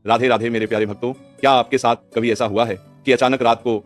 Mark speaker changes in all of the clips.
Speaker 1: राधे राधे मेरे प्यारे भक्तों। क्या आपके साथ कभी ऐसा हुआ है कि अचानक रात को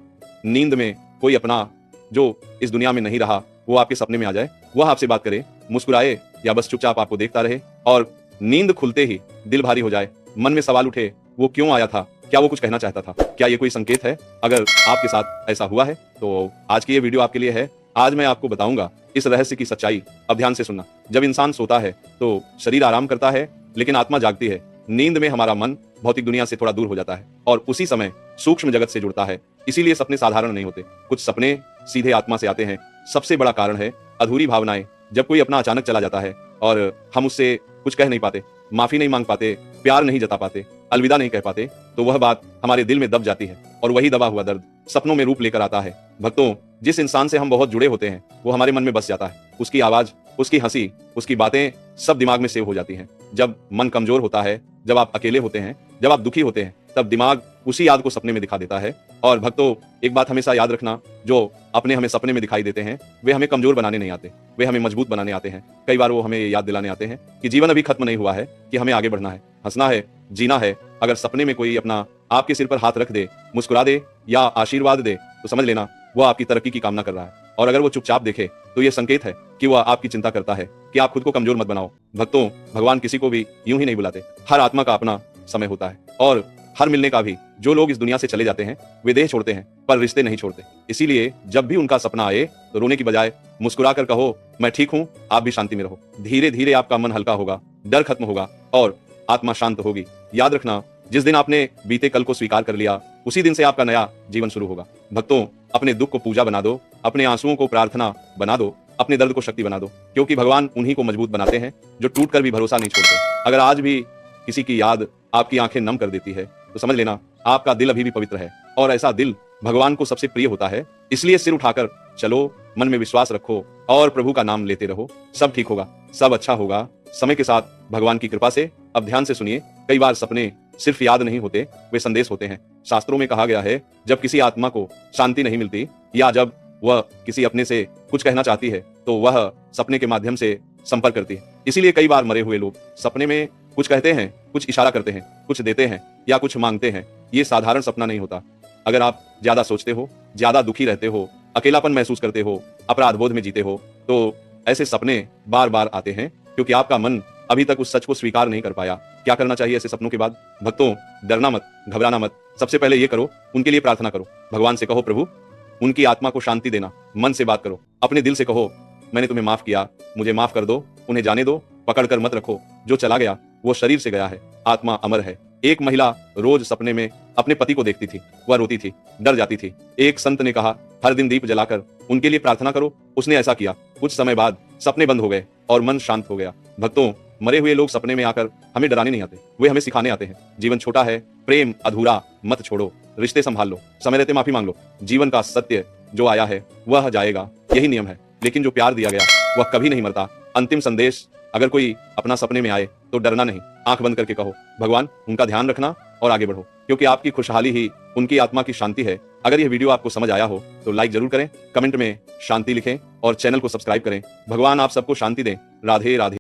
Speaker 1: नींद में कोई अपना जो इस दुनिया में नहीं रहा वो आपके सपने में आ जाए, वह आपसे बात करे, मुस्कुराए या बस चुपचाप आपको देखता रहे और नींद खुलते ही दिल भारी हो जाए, मन में सवाल उठे वो क्यों आया था, क्या वो कुछ कहना चाहता था? क्या ये कोई संकेत है? अगर आपके साथ ऐसा हुआ है तो आज की ये वीडियो आपके लिए है। आज मैं आपको बताऊंगा इस रहस्य की सच्चाई। अब ध्यान से सुनना। जब इंसान सोता है तो शरीर आराम करता है लेकिन आत्मा जागती है। नींद में हमारा मन भौतिक दुनिया से थोड़ा दूर हो जाता है और उसी समय सूक्ष्म जगत से जुड़ता है। इसीलिए सपने साधारण नहीं होते, कुछ सपने सीधे आत्मा से आते हैं। सबसे बड़ा कारण है अधूरी भावनाएं। जब कोई अपना अचानक चला जाता है और हम उससे कुछ कह नहीं पाते, माफी नहीं मांग पाते, प्यार नहीं जता पाते, अलविदा नहीं कह पाते, तो वह बात हमारे दिल में दब जाती है और वही दबा हुआ दर्द सपनों में रूप लेकर आता है। भक्तों, जिस इंसान से हम बहुत जुड़े होते हैं वो हमारे मन में बस जाता है। उसकी आवाज, उसकी हंसी, उसकी बातें सब दिमाग में सेव हो जाती हैं। जब मन कमजोर होता है, जब आप अकेले होते हैं, जब आप दुखी होते हैं, तब दिमाग उसी याद को सपने में दिखा देता है। और भक्तों, एक बात हमेशा याद रखना, जो अपने हमें सपने में दिखाई देते हैं वे हमें कमजोर बनाने नहीं आते, वे हमें मजबूत बनाने आते हैं। कई बार वो हमें याद दिलाने आते हैं कि जीवन अभी खत्म नहीं हुआ है, कि हमें आगे बढ़ना है, हंसना है, जीना है। अगर सपने में कोई अपना आपके सिर पर हाथ रख दे, मुस्कुरा दे या आशीर्वाद दे तो समझ लेना वह आपकी तरक्की की कामना कर रहा है। और अगर वो चुपचाप देखे तो यह संकेत है कि वह आपकी चिंता करता है कि आप खुद को कमजोर मत बनाओ। भक्तों, भगवान किसी को भी यूं ही नहीं बुलाते। हर आत्मा का अपना समय होता है और हर मिलने का भी। जो लोग इस दुनिया से चले जाते हैं वे देह छोड़ते हैं पर रिश्ते नहीं छोड़ते। इसीलिए जब भी उनका सपना आए तो रोने की बजाय मुस्कुरा कर कहो, मैं ठीक हूं, आप भी शांति में रहो। धीरे धीरे आपका मन हल्का होगा, डर खत्म होगा और आत्मा शांत होगी। याद रखना, जिस दिन आपने बीते कल को स्वीकार कर लिया उसी दिन से आपका नया जीवन शुरू होगा। भक्तों, अपने दुख को पूजा बना दो, अपने आंसुओं को प्रार्थना बना दो, अपने दर्द को शक्ति बना दो, क्योंकि भगवान उन्हीं को मजबूत बनाते हैं जो टूट कर भी भरोसा नहीं छोड़ते। अगर आज भी किसी की याद आपकी आंखें नम कर देती है तो समझ लेना आपका दिल अभी भी पवित्र है और ऐसा दिल भगवान को सबसे प्रिय होता है। इसलिए सिर उठाकर चलो, मन में विश्वास रखो और प्रभु का नाम लेते रहो। सब ठीक होगा, सब अच्छा होगा समय के साथ भगवान की कृपा से। अब ध्यान से सुनिए, कई बार सपने सिर्फ याद नहीं होते, वे संदेश होते हैं। शास्त्रों में कहा गया है, जब किसी आत्मा को शांति नहीं मिलती या जब वह किसी अपने से कुछ कहना चाहती है तो वह सपने के माध्यम से संपर्क करती है। इसीलिए कई बार मरे हुए लोग सपने में कुछ कहते हैं, कुछ इशारा करते हैं, कुछ देते हैं या कुछ मांगते हैं। ये साधारण सपना नहीं होता। अगर आप ज्यादा सोचते हो, ज्यादा दुखी रहते हो, अकेलापन महसूस करते हो, अपराध बोध में जीते हो तो ऐसे सपने बार बार आते हैं, क्योंकि आपका मन अभी तक उस सच को स्वीकार नहीं कर पाया। क्या करना चाहिए ऐसे सपनों के बाद? भक्तों, डरना मत, घबराना मत। सबसे पहले ये करो, उनके लिए प्रार्थना करो। भगवान से कहो, प्रभु उनकी आत्मा को शांति देना। मन से बात करो, अपने दिल से कहो, मैंने तुम्हें माफ किया, मुझे माफ कर दो, उन्हें जाने दो, पकड़ कर मत रखो। जो चला गया वो शरीर से गया है, आत्मा अमर है। एक महिला रोज सपने में अपने पति को देखती थी, वह रोती थी, डर जाती थी। एक संत ने कहा, हर दिन दीप जलाकर उनके लिए प्रार्थना करो। उसने ऐसा किया। कुछ समय बाद सपने बंद हो गए और मन शांत हो गया। भक्तों, मरे हुए लोग सपने में आकर हमें डराने नहीं आते, वे हमें सिखाने आते हैं। जीवन छोटा है, प्रेम अधूरा मत छोड़ो, रिश्ते संभाल लो, समय रहते माफी मांग लो। जीवन का सत्य जो आया है वह जाएगा, यही नियम है, लेकिन जो प्यार दिया गया वह कभी नहीं मरता। अंतिम संदेश, अगर कोई अपना सपने में आए तो डरना नहीं, आंख बंद करके कहो, भगवान उनका ध्यान रखना और आगे बढ़ो, क्योंकि आपकी खुशहाली ही उनकी आत्मा की शांति है। अगर यह वीडियो आपको समझ आया हो तो लाइक जरूर करें, कमेंट में शांति लिखें और चैनल को सब्सक्राइब करें। भगवान आप सबको शांति दें। राधे राधे।